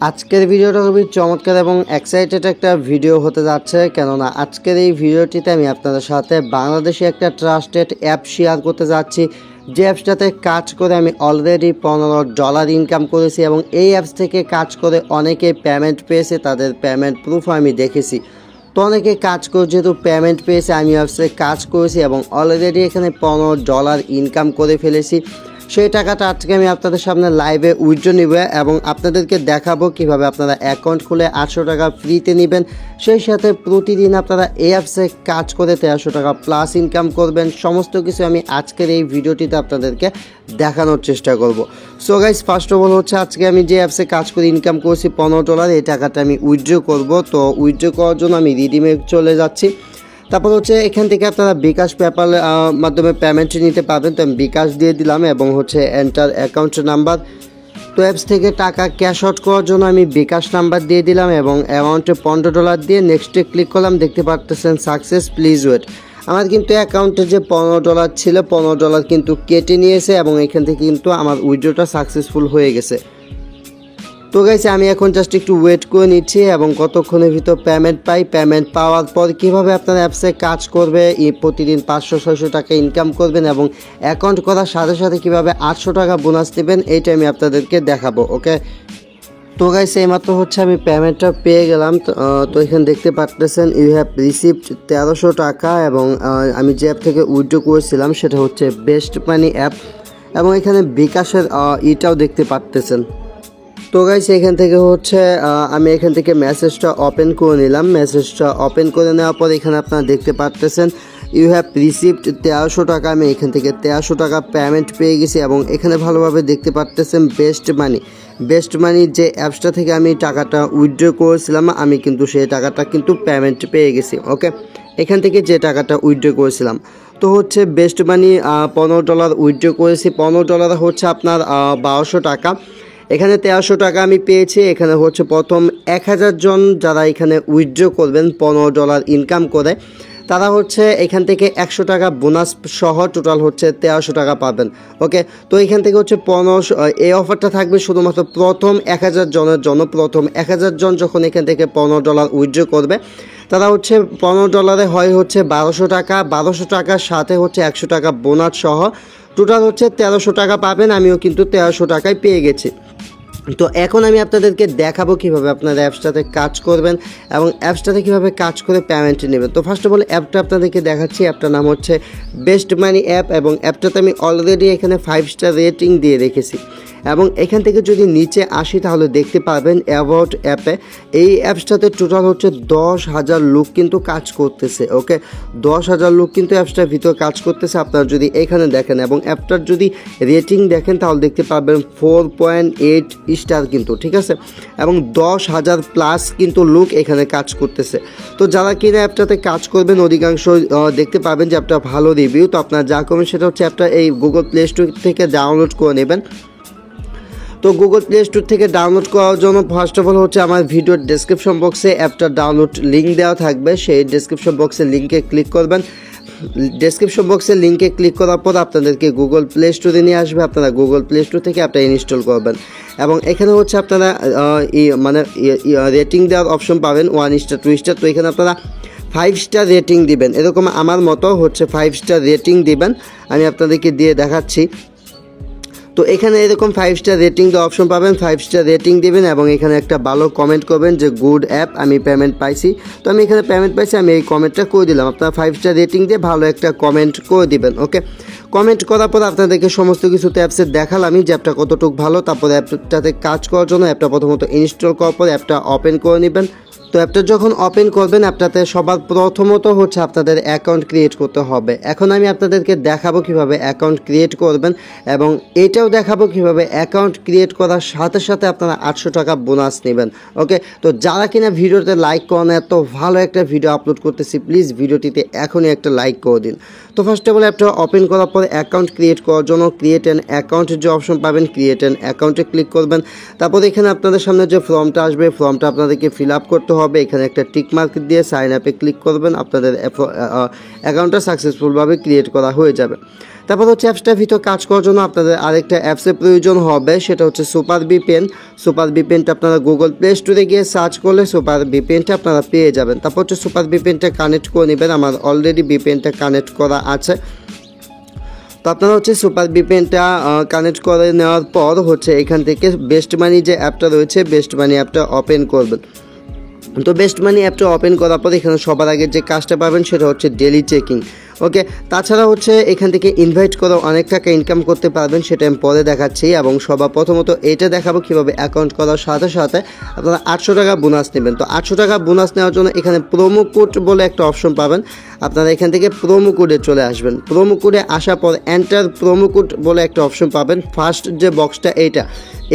আজকের ভিডিওটা খুবই চমৎকার এবং এক্সাইটেড একটা ভিডিও হতে যাচ্ছে, কেননা আজকের এই ভিডিওটিতে আমি আপনাদের সাথে বাংলাদেশি একটা ট্রাস্টেড অ্যাপ শেয়ার করতে যাচ্ছি। যে অ্যাপসটাতে কাজ করে আমি অলরেডি $15 ইনকাম করেছি এবং এই অ্যাপস থেকে কাজ করে অনেকে পেমেন্ট পেয়েছে, তাদের পেমেন্ট প্রুফ আমি দেখেছি। তো অনেকে কাজ করে যেহেতু পেমেন্ট পেয়েছে, আমি অ্যাপসে কাজ করেছি এবং অলরেডি এখানে $15 ইনকাম করে ফেলেছি। সেই টাকাটা আজকে আমি আপনাদের সামনে লাইভে উইথড্র নিব এবং আপনাদেরকে দেখাবো কিভাবে আপনারা অ্যাকাউন্ট খুলে $800 ফ্রিতে নেবেন। সেই সাথে প্রতিদিন আপনারা এই অ্যাপসে কাজ করে $1300 প্লাস ইনকাম করবেন। সমস্ত কিছু আমি আজকের এই ভিডিওটিতে আপনাদেরকে দেখানোর চেষ্টা করব। So guys, first of all হচ্ছে আজকে আমি যে অ্যাপসে কাজ করে ইনকাম করছি $15, এই টাকাটা আমি উইথড্র করব। তো উইথড্র করার জন্য আমি রিডিমে চলে যাচ্ছি। তারপর হচ্ছে এখান থেকে আপনারা বিকাশ পেপ্যাল মাধ্যমে পেমেন্ট নিতে পারবেন। তো আমি বিকাশ দিয়ে দিলাম এবং হচ্ছে এন্টার অ্যাকাউন্ট নাম্বার। তো অ্যাপস থেকে টাকা ক্যাশ আউট করার জন্য আমি বিকাশ নাম্বার দিয়ে দিলাম এবং অ্যামাউন্টে $15 দিয়ে নেক্সটে ক্লিক করলাম। দেখতে পাচ্ছেন সাকসেস, প্লিজ ওয়েট। আমার কিন্তু অ্যাকাউন্টে যে $15 ছিল, $15 কিন্তু কেটে নিয়েছে এবং এখান থেকে কিন্তু আমার উইথড্রটা সাকসেসফুল হয়ে গেছে। তো গাইস, আমি এখন জাস্ট একটু ওয়েট করে নিচ্ছি এবং কতক্ষণের ভিতর পেমেন্ট পাই। পেমেন্ট পাওয়ার পর কীভাবে আপনার অ্যাপসে কাজ করবে, প্রতিদিন $500-600 ইনকাম করবেন এবং অ্যাকাউন্ট করার সাথে সাথে কীভাবে $800 বোনাস নেবেন, এইটা আমি আপনাদেরকে দেখাবো। ওকে, তো গাইস, এইমাত্র হচ্ছে আমি পেমেন্টটা পেয়ে গেলাম। তো এখানে দেখতে পাচ্ছেন ইউ হ্যাভ রিসিভড $1300 এবং আমি যে অ্যাপ থেকে উইথড্র করেছিলাম সেটা হচ্ছে বেস্ট মানি অ্যাপ এবং এখানে বিকাশের ইটাও দেখতে পাচ্ছেন। তো গাইস, এখান থেকে হচ্ছে আমি এখান থেকে মেসেজটা ওপেন করে নিলাম। মেসেজটা ওপেন করে নেওয়ার পর এখানে আপনারা দেখতে পাচ্ছেন ইউ হ্যাভ রিসিভড $1300। আমি এখান থেকে $1300 পেমেন্ট পেয়ে গেছি এবং এখানে ভালোভাবে দেখতে পাচ্ছেন বেস্ট মানি যে অ্যাপসটা থেকে আমি টাকাটা উইথড্র করেছিলাম, আমি কিন্তু সেই টাকাটা কিন্তু পেমেন্ট পেয়ে গেছি। ওকে, এখান থেকে যে টাকাটা উইথড্র করেছিলাম তো হচ্ছে বেস্ট মানি $15 উইথড্র করেছি। $15 হচ্ছে আপনার 1200 টাকা। এখানে $1300 আমি পেয়েছি। এখানে হচ্ছে প্রথম 1000 জন যারা এখানে উইথড্র করবেন $15 ইনকাম করে, তারা হচ্ছে এখান থেকে $100 বোনাস সহ টোটাল হচ্ছে $1300 পাবেন। ওকে, তো এখান থেকে হচ্ছে এই অফারটা থাকবে শুধুমাত্র প্রথম 1000 জনের জন্য। প্রথম 1000 জন যখন এখান থেকে $15 উইথড্র করবে, তারা হচ্ছে $15 হয় হচ্ছে $1200 টাকার সাথে হচ্ছে $100 বোনাস সহ টোটাল হচ্ছে $1300 পাবেন। আমিও কিন্তু $1300 পেয়ে গেছি। তো এখন আমি আপনাদেরকে দেখাবো কিভাবে আপনারা অ্যাপসটাতে কাজ করবেন এবং অ্যাপসটাতে কীভাবে কাজ করে পেমেন্ট নেবেন। তো ফার্স্ট অফ অল অ্যাপটা আপনাদেরকে দেখাচ্ছি। অ্যাপটার নাম হচ্ছে বেস্ট মানি অ্যাপ এবং অ্যাপটাতে আমি অলরেডি এখানে 5 স্টার রেটিং দিয়ে রেখেছি এবং এখান থেকে যদি নিচে আসি তাহলে দেখতে পারবেন অ্যাবাউট অ্যাপে এই অ্যাপসটাতে টোটাল হচ্ছে 10,000 লোক কিন্তু কাজ করতেছে। ওকে, 10,000 লোক কিন্তু অ্যাপসটার ভিতর কাজ করতেছে। আপনারা যদি এখানে দেখেন এবং অ্যাপটার যদি রেটিং দেখেন তাহলে দেখতে পারবেন 4.8 স্টার কিন্তু, ঠিক আছে, এবং 10,000 প্লাস কিন্তু লোক এখানে কাজ করতেছে। তো যারা কিনা অ্যাপটাতে কাজ করবেন অধিকাংশ দেখতে পাবেন যে অ্যাপটা ভালো রিভিউ। তো আপনারা যা করবেন সেটা হচ্ছে অ্যাপটা এই গুগল প্লে স্টোর থেকে ডাউনলোড করে নেবেন। তো গুগল প্লে স্টোর থেকে ডাউনলোড করার জন্য ফার্স্ট অফ অল হচ্ছে আমার ভিডিওর ডেসক্রিপশন বক্সে অ্যাপটা ডাউনলোড লিঙ্ক দেওয়া থাকবে, সেই ডেসক্রিপশন বক্সের লিঙ্কে ক্লিক করবেন। ডেসক্রিপশন বক্সের লিঙ্কে ক্লিক করার পর আপনাদেরকে গুগল প্লে স্টোরে নিয়ে আসবে। আপনারা গুগল প্লে স্টোর থেকে অ্যাপটা ইনস্টল করবেন এবং এখানে হচ্ছে আপনারা রেটিং দেওয়ার অপশন পাবেন 1 স্টার 2 স্টার। তো এখানে আপনারা 5 স্টার রেটিং দিবেন, এরকম আমার মতো হচ্ছে 5 স্টার রেটিং দিবেন। আমি আপনাদেরকে দিয়ে দেখাচ্ছি। তো এখানে এরকম 5 স্টার রেটিং দেওয়া অপশন পাবেন, 5 স্টার রেটিং দিবেন এবং এখানে একটা ভালো কমেন্ট করবেন যে গুড অ্যাপ, আমি পেমেন্ট পাইছি। তো আমি এখানে পেমেন্ট পাইছি, আমি এই কমেন্টটা করে দিলাম। আপনারা 5 স্টার রেটিং দিয়ে ভালো একটা কমেন্ট করে দিবেন। ওকে, কমেন্ট করার পর আপনাদেরকে সমস্ত কিছুতে অ্যাপসে দেখালাম যে অ্যাপটা কতটুকু ভালো। তারপরে অ্যাপটাতে কাজ করার জন্য অ্যাপটা প্রথমত ইনস্টল করার পর অ্যাপটা ওপেন করে নেবেন। তো অ্যাপটা যখন ওপেন করবেন অ্যাপটাতে সবার প্রথমত হচ্ছে আপনাদের অ্যাকাউন্ট ক্রিয়েট করতে হবে। এখন আমি আপনাদেরকে দেখাবো কিভাবে অ্যাকাউন্ট ক্রিয়েট করবেন এবং এটাও দেখাবো কিভাবে অ্যাকাউন্ট ক্রিয়েট করার সাথে সাথে আপনারা $800 বোনাস নেবেন। ওকে, তো যারা কিনা ভিডিওতে লাইক করেন, এত ভালো একটা ভিডিও আপলোড করতেছি, প্লিজ ভিডিওটিতে এখনই একটা লাইক করে দিন। তো ফার্স্ট অফ অল অ্যাপটা ওপেন করার পর অ্যাকাউন্ট ক্রিয়েট করার জন্য ক্রিয়েট অ্যান অ্যাকাউন্টের যে অপশন পাবেন, ক্রিয়েট অ্যান অ্যাকাউন্টে ক্লিক করবেন। তারপর এখানে আপনাদের সামনে যে ফর্মটা আসবে, ফর্মটা আপনাদেরকে ফিল আপ করতে হবে এখানে একটা টিক মার্ক দিয়ে সাইন আপে ক্লিক করবেন, আপনাদের অ্যাকাউন্টটা সাকসেসফুলভাবে ক্রিয়েট করা হয়ে যাবে। তারপর হচ্ছে অ্যাপসটার ভিতর কাজ করার জন্য আপনাদের আরেকটা অ্যাপসের প্রয়োজন হবে, সেটা হচ্ছে সুপার ভিপিএন। সুপার ভিপিএনটা আপনারা গুগল প্লে স্টোরে গিয়ে সার্চ করলে সুপার ভিপিএনটা আপনারা পেয়ে যাবেন। তারপর হচ্ছে সুপার ভিপিএনটা কানেক্ট করে নেবেন, আমার অলরেডি ভিপিএনটা কানেক্ট করা আছে। তো আপনারা হচ্ছে সুপার ভিপিএনটা কানেক্ট করে নেওয়ার পর হচ্ছে এখান থেকে বেস্ট মানি যে অ্যাপটা রয়েছে বেস্ট মানি অ্যাপটা ওপেন করবেন। তো বেস্ট মানি অ্যাপটা ওপেন করার পর এখানে সবার আগে যে কাজটা পাবেন সেটা হচ্ছে ডেলি চেকিং। ওকে, তাছাড়া হচ্ছে এখান থেকে ইনভাইট করে অনেক টাকা ইনকাম করতে পারবেন, সেটা আমি পরে দেখাচ্ছি। এবং সবার প্রথমত এটা দেখাবো কীভাবে অ্যাকাউন্ট করার সাথে সাথে আপনারা 800 টাকা বোনাস নেবেন। তো 800 টাকা বোনাস নেওয়ার জন্য এখানে প্রোমো কোড বলে একটা অপশন পাবেন, আপনারা এখান থেকে প্রোমো কোডে চলে আসবেন। প্রোমো কোডে আসার পর এন্টার প্রোমো কোড বলে একটা অপশন পাবেন। ফার্স্ট যে বক্সটা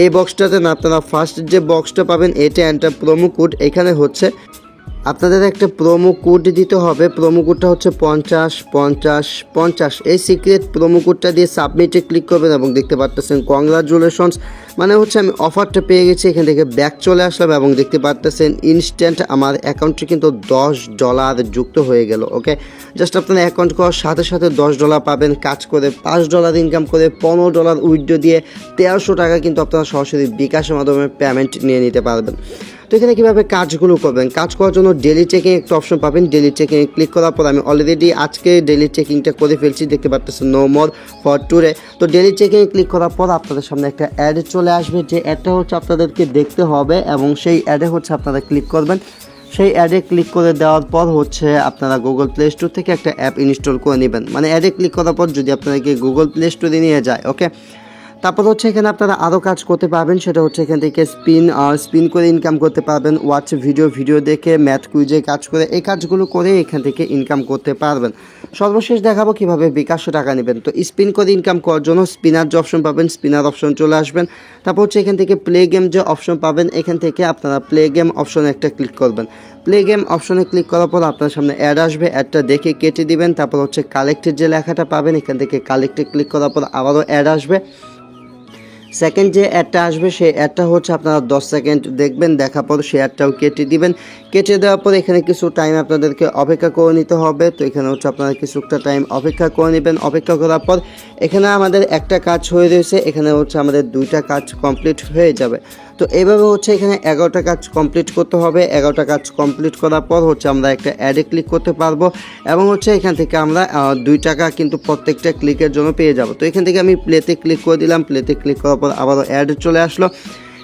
এই বক্সটাতে না, আপনারা ফার্স্ট যে বক্সটা পাবেন এটা এন্টার প্রোমো কোড। এখানে হচ্ছে আপনাদের একটা প্রোমো কোড দিতে হবে, প্রোমো কোডটা হচ্ছে 50 এই সিক্রেট প্রোমো কোডটা দিয়ে সাবমিটে ক্লিক করবেন এবং দেখতে পারতেছেন কংগ্রাচুলেশনস, মানে হচ্ছে আমি অফারটা পেয়ে গেছি। এখান থেকে ব্যাক চলে আসলাম এবং দেখতে পারতেছেন ইনস্ট্যান্ট আমার অ্যাকাউন্টে কিন্তু $10 যুক্ত হয়ে গেল। ওকে, জাস্ট আপনারা অ্যাকাউন্ট করার সাথে সাথে $10 পাবেন, কাজ করে $5 ইনকাম করে $15 উইথড্র দিয়ে 1300 টাকা কিন্তু আপনারা সরাসরি বিকাশের মাধ্যমে পেমেন্ট নিয়ে নিতে পারবেন। তো এখানে কীভাবে কাজগুলো করবেন, কাজ করার জন্য ডেলি চেকিং একটা অপশন পাবেন। ডেলি চেকিংয়ে ক্লিক করার পর আমি অলরেডি আজকে ডেলি চেকিংটা করে ফেলছি, দেখতে পাচ্ছেন নো মোর ফর টুডে। তো ডেলি চেকিংয়ে ক্লিক করার পর আপনাদের সামনে একটা অ্যাড চলে আসবে, যে অ্যাডটা হচ্ছে আপনাদেরকে দেখতে হবে এবং সেই অ্যাডে হচ্ছে আপনারা ক্লিক করবেন। সেই অ্যাডে ক্লিক করে দেওয়ার পর হচ্ছে আপনারা গুগল প্লে স্টোর থেকে একটা অ্যাপ ইনস্টল করে নেবেন। মানে অ্যাডে ক্লিক করার পর যদি আপনাদেরকে গুগল প্লে স্টোরে নিয়ে যায়। ওকে, তারপর হচ্ছে এখানে আপনারা আরও কাজ করতে পারবেন, সেটা হচ্ছে এখান থেকে স্পিন করে ইনকাম করতে পারবেন, ওয়াচ ভিডিও দেখে ম্যাথ কুইজে কাজ করে এই কাজগুলো করে এখান থেকে ইনকাম করতে পারবেন। সর্বশেষ দেখাবো কিভাবে বিকাশে টাকা নেবেন। তো স্পিন করে ইনকাম করার জন্য স্পিনার যে অপশন পাবেন, স্পিনার অপশন চলে আসবেন। তারপর হচ্ছে এখান থেকে প্লে গেম যে অপশন পাবেন, এখান থেকে আপনারা প্লে গেম অপশনে একটা ক্লিক করবেন। প্লে গেম অপশনে ক্লিক করার পর আপনার সামনে অ্যাড আসবে, অ্যাডটা দেখে কেটে দিবেন। তারপর হচ্ছে কালেক্টের যে লেখাটা পাবেন, এখান থেকে কালেক্টে ক্লিক করার পর আবারও অ্যাড আসবে। সেকেন্ড যে অ্যাডটা আসবে সেই অ্যাডটা হচ্ছে আপনারা 10 সেকেন্ড দেখবেন, দেখার পর সেই অ্যাডটাও কেটে দিবেন। কেটে দেওয়ার পর এখানে কিছু টাইম আপনাদেরকে অপেক্ষা করে নিতে হবে। তো এখানে হচ্ছে আপনারা কিছুটা টাইম অপেক্ষা করে নেবেন। অপেক্ষা করার পর এখানে আমাদের একটা কাজ হয়ে রয়েছে, এখানে হচ্ছে আমাদের 2টা কাজ কমপ্লিট হয়ে যাবে। তো এইভাবে হচ্ছে এখানে 11টা কাজ কমপ্লিট করতে হবে। 11টা কাজ কমপ্লিট করার পর হচ্ছে আমরা একটা অ্যাডে ক্লিক করতে পারবো এবং হচ্ছে এখান থেকে আমরা 2 টাকা কিন্তু প্রত্যেকটা ক্লিকের জন্য পেয়ে যাব। তো এখান থেকে আমি প্লেতে ক্লিক করে দিলাম, প্লেতে ক্লিক করার পর আবারও অ্যাড চলে আসলো।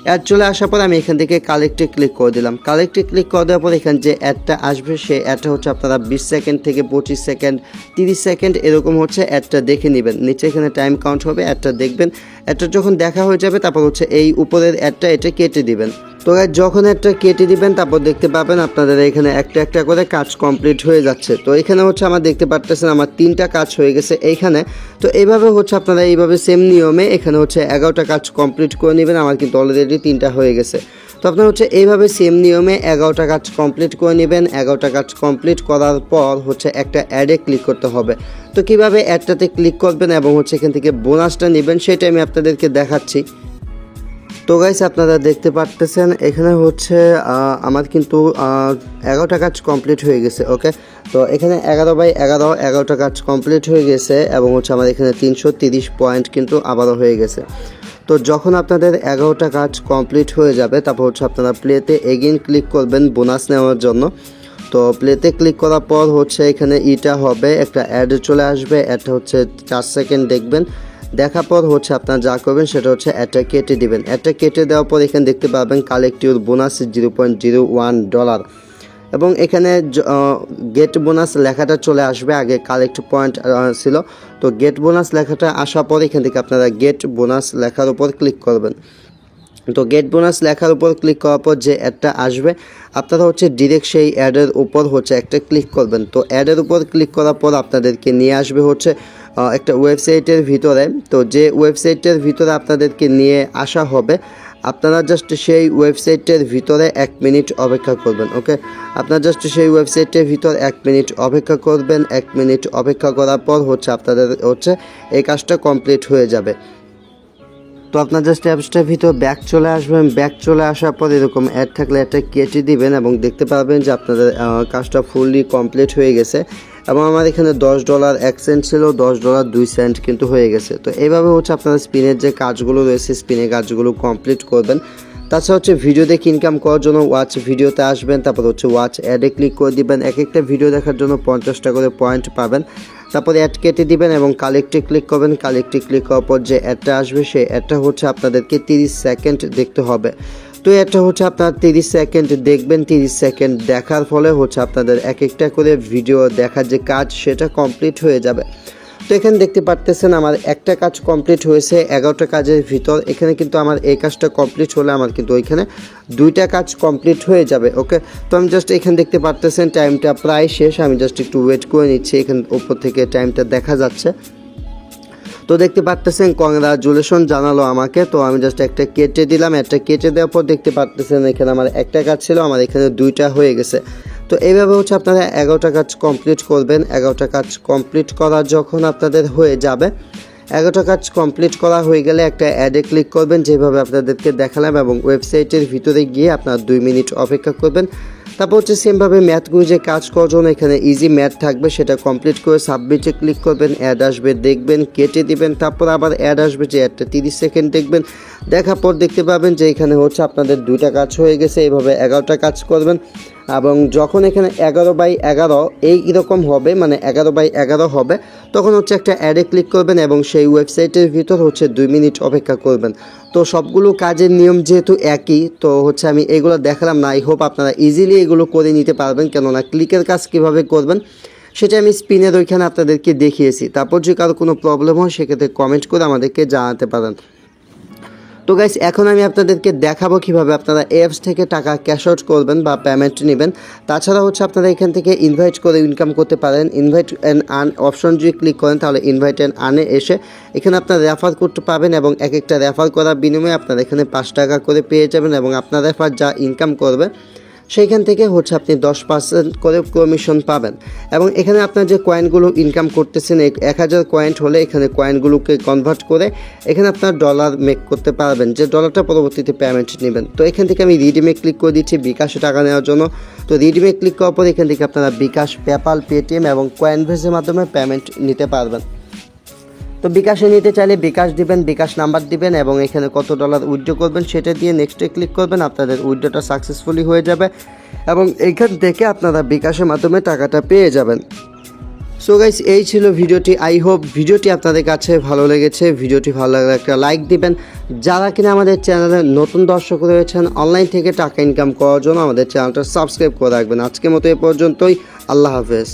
অ্যাড চলে আসার পর আমি এখান থেকে কালেক্টে ক্লিক করে দিলাম। কালেক্টে ক্লিক করে দেওয়ার পর এখানে যে অ্যাডটা আসবে সেই অ্যাডটা হচ্ছে আপনারা 20 সেকেন্ড থেকে 25 সেকেন্ড 30 সেকেন্ড এরকম হচ্ছে অ্যাডটা দেখে নেবেন। নিচে এখানে টাইম কাউন্ট হবে, অ্যাডটা দেখবেন। অ্যাডটা যখন দেখা হয়ে যাবে তারপর হচ্ছে এই উপরের অ্যাডটা এটা কেটে দিবেন। তো যখন একটা কেটে দিবেন তারপর দেখতে পাবেন আপনাদের এখানে একটা একটা করে কাজ কমপ্লিট হয়ে যাচ্ছে। তো এখানে হচ্ছে আমার দেখতে পারতেছেন আমার 3টা কাজ হয়ে গেছে এইখানে। তো এইভাবে হচ্ছে আপনারা এইভাবে সেম নিয়মে এখানে হচ্ছে 11টা কাজ কমপ্লিট করে নেবেন। আমার কিন্তু অলরেডি 3টা হয়ে গেছে। তো আপনারা হচ্ছে এইভাবে সেম নিয়মে 11টা কাজ কমপ্লিট করে নেবেন। 11টা কাজ কমপ্লিট করার পর হচ্ছে একটা অ্যাডে ক্লিক করতে হবে। তো কীভাবে অ্যাডটাতে ক্লিক করবেন এবং হচ্ছে এখান থেকে বোনাসটা নেবেন সেটা আমি আপনাদেরকে দেখাচ্ছি। তো গাইস আপনারা দেখতে পারতেছেন এখানে হচ্ছে আমার কিন্তু 11টা কাজ কমপ্লিট হয়ে গেছে। ওকে, তো এখানে 11/11 কাজ কমপ্লিট হয়ে গেছে এবং হচ্ছে আমার এখানে 330 পয়েন্ট কিন্তু আবারও হয়ে গেছে। তো যখন আপনাদের 11টা কাজ কমপ্লিট হয়ে যাবে তারপর হচ্ছে আপনারা প্লেতে এগেইন ক্লিক করবেন বোনাস নেওয়ার জন্য। তো প্লেতে ক্লিক করার পর হচ্ছে এখানে ইটা হবে, একটা অ্যাড চলে আসবে। অ্যাডটা হচ্ছে 4 সেকেন্ড দেখবেন, দেখার পর হচ্ছে আপনারা যা করবেন সেটা হচ্ছে অ্যাডটা কেটে দিবেন। অ্যাডটা কেটে দেওয়ার পর এখানে দেখতে পাবেন কালেক্ট ইউর বোনাস $0.01 এবং এখানে গেট বোনাস লেখাটা চলে আসবে। আগে কালেক্ট পয়েন্ট ছিল, তো গেট বোনাস লেখাটা আসার পর এখান থেকে আপনারা গেট বোনাস লেখার উপর ক্লিক করবেন। তো গেট বোনাস লেখার উপর ক্লিক করার পর যে অ্যাডটা আসবে আপনারা হচ্ছে ডিরেক্ট সেই অ্যাডের উপর হচ্ছে একটা ক্লিক করবেন। তো অ্যাডের উপর ক্লিক করার পর আপনাদেরকে নিয়ে আসবে হচ্ছে একটা ওয়েবসাইটের ভিতরে। তো যে ওয়েবসাইটের ভিতরে আপনাদেরকে নিয়ে আসা হবে আপনারা জাস্ট সেই ওয়েবসাইটের ভিতরে 1 মিনিট অপেক্ষা করবেন। ওকে, আপনারা জাস্ট সেই ওয়েবসাইটের ভিতর 1 মিনিট অপেক্ষা করবেন। 1 মিনিট অপেক্ষা করার পর হচ্ছে আপনাদের হচ্ছে এই কাজটা কমপ্লিট হয়ে যাবে। তো আপনার জাস্ট অ্যাপসটার ভিতর ব্যাক চলে আসবেন, ব্যাক চলে আসার পর এরকম অ্যাড থাকলে একটা কেটে দিবেন এবং দেখতে পাবেন যে আপনাদের কাজটা ফুললি কমপ্লিট হয়ে গেছে এবং আমার এখানে $10.01 ছিল, $10.02 কিন্তু হয়ে গেছে। তো এইভাবে হচ্ছে আপনারা স্পিনের যে কাজগুলো রয়েছে স্পিনের কাজগুলো কমপ্লিট করবেন। তাছাড়া হচ্ছে ভিডিও দেখে ইনকাম করার জন্য ওয়াচ ভিডিওতে আসবেন, তারপর হচ্ছে ওয়াচ অ্যাডে ক্লিক করে দিবেন। এক একটা ভিডিও দেখার জন্য 50টা করে পয়েন্ট পাবেন। তারপরে অ্যাড কেটে দিবেন এবং কালেক্টে ক্লিক করবেন। কালেক্টে ক্লিক করার পর যে অ্যাডটা আসবে সেই অ্যাডটা হচ্ছে আপনাদেরকে 30 সেকেন্ড দেখতে হবে। তো এটা হচ্ছে আপনার 30 সেকেন্ড দেখবেন। 30 সেকেন্ড দেখার ফলে হচ্ছে আপনাদের এক একটা করে ভিডিও দেখার যে কাজ সেটা কমপ্লিট হয়ে যাবে। তো এখানে দেখতে পারতেছেন আমার একটা কাজ কমপ্লিট হয়েছে 11টা কাজের ভিতর। এখানে কিন্তু আমার এই কাজটা কমপ্লিট হলে আমার কিন্তু ওইখানে 2টা কাজ কমপ্লিট হয়ে যাবে। ওকে, তো আমি জাস্ট এখানে দেখতে পারতেছেন টাইমটা প্রায় শেষ। আমি জাস্ট একটু ওয়েট করে নিচ্ছি, এখানে উপর থেকে টাইমটা দেখা যাচ্ছে। তো দেখতে পারতেছেন কংগ্রাচুলেশন জানালো আমাকে। তো আমি জাস্ট একটা কেটে দিলাম। একটা কেটে দেওয়ার পর দেখতে পারতেছেন এখানে আমার একটা কাজ ছিল, আমার এখানে 2টা হয়ে গেছে। তো এইভাবে হচ্ছে আপনারা 11টা কাজ কমপ্লিট করবেন। 11টা কাজ কমপ্লিট করা যখন আপনাদের হয়ে যাবে, 11টা কাজ কমপ্লিট করা হয়ে গেলে একটা অ্যাডে ক্লিক করবেন যেভাবে আপনাদেরকে দেখালাম এবং ওয়েবসাইটের ভিতরে গিয়ে আপনারা 2 মিনিট অপেক্ষা করবেন। তারপর হচ্ছে সেমভাবে ম্যাথগুলো যে কাজ করার জন্য এখানে ইজি ম্যাথ থাকবে সেটা কমপ্লিট করে সাবমিটে ক্লিক করবেন। অ্যাড আসবে, দেখবেন, কেটে দিবেন। তারপর আবার অ্যাড আসবে, যে অ্যাডটা 30 সেকেন্ড দেখবেন। দেখার পর দেখতে পাবেন যে এখানে হচ্ছে আপনাদের 2টা কাজ হয়ে গেছে। এইভাবে 11টা কাজ করবেন এবং যখন এখানে 11/11 এইরকম হবে, মানে 11/11 হবে, তখন হচ্ছে একটা অ্যাডে ক্লিক করবেন এবং সেই ওয়েবসাইটের ভিতর হচ্ছে 2 মিনিট অপেক্ষা করবেন। তো সবগুলো কাজের নিয়ম যেহেতু একই, তো হচ্ছে আমি এগুলো দেখালাম না। আই হোপ আপনারা ইজিলি এগুলো করে নিতে পারবেন, কেননা ক্লিকের কাজ কীভাবে করবেন সেটা আমি স্পিনের ওইখানে আপনাদেরকে দেখিয়েছি। তারপর যদি কারো কোনো প্রবলেম হয় সেক্ষেত্রে কমেন্ট করে আমাদেরকে জানাতে পারেন। তো গাইস, এখন আমি আপনাদেরকে দেখাবো কিভাবে আপনারা অ্যাপস থেকে টাকা ক্যাশ আউট করবেন বা পেমেন্ট নেবেন। তাছাড়া হচ্ছে আপনারা এখান থেকে ইনভাইট করে ইনকাম করতে পারেন। ইনভাইট অ্যান্ড আর্ন অপশন যদি ক্লিক করেন তাহলে ইনভাইট অ্যান্ড আর্নে এসে এখানে আপনারা রেফার করতে পাবেন এবং এক একটা রেফার করার বিনিময়ে আপনারা এখানে 5 টাকা করে পেয়ে যাবেন এবং আপনার রেফার যা ইনকাম করবে সেইখান থেকে হচ্ছে আপনি 10% করে কমিশন পাবেন। এবং এখানে আপনার যে কয়েনগুলো ইনকাম করতেছেন 1000 কয়েন হলে এখানে কয়েনগুলোকে কনভার্ট করে এখানে আপনার ডলার মেক করতে পারবেন, যে ডলারটা পরবর্তীতে পেমেন্ট নেবেন। তো এখান থেকে আমি রিডিমে ক্লিক করে দিচ্ছি বিকাশে টাকা নেওয়ার জন্য। তো রিডিমে ক্লিক করার পর এখান থেকে আপনারা বিকাশ, পেপাল, পেটিএম এবং কয়েনভেজের মাধ্যমে পেমেন্ট নিতে পারবেন। তো বিকাশে নিতে চাইলে বিকাশ দিবেন, বিকাশ নাম্বার দিবেন এবং এখানে কত ডলার উইথড্র করবেন সেটা দিয়ে নেক্সটে ক্লিক করবেন। আপনাদের উইথড্রটা সাকসেসফুলি হয়ে যাবে এবং এইখান থেকে আপনারা বিকাশের মাধ্যমে টাকাটা পেয়ে যাবেন। সো গাইস, এই ছিল ভিডিওটি। আই হোপ ভিডিওটি আপনাদের কাছে ভালো লেগেছে। ভিডিওটি ভালো লাগলে একটা লাইক দিবেন। যারা কিনা আমাদের চ্যানেলে নতুন দর্শক রয়েছেন অনলাইন থেকে টাকা ইনকাম করার জন্য আমাদের চ্যানেলটা সাবস্ক্রাইব করে রাখবেন। আজকের মতো এ পর্যন্তই। আল্লাহ হাফেজ।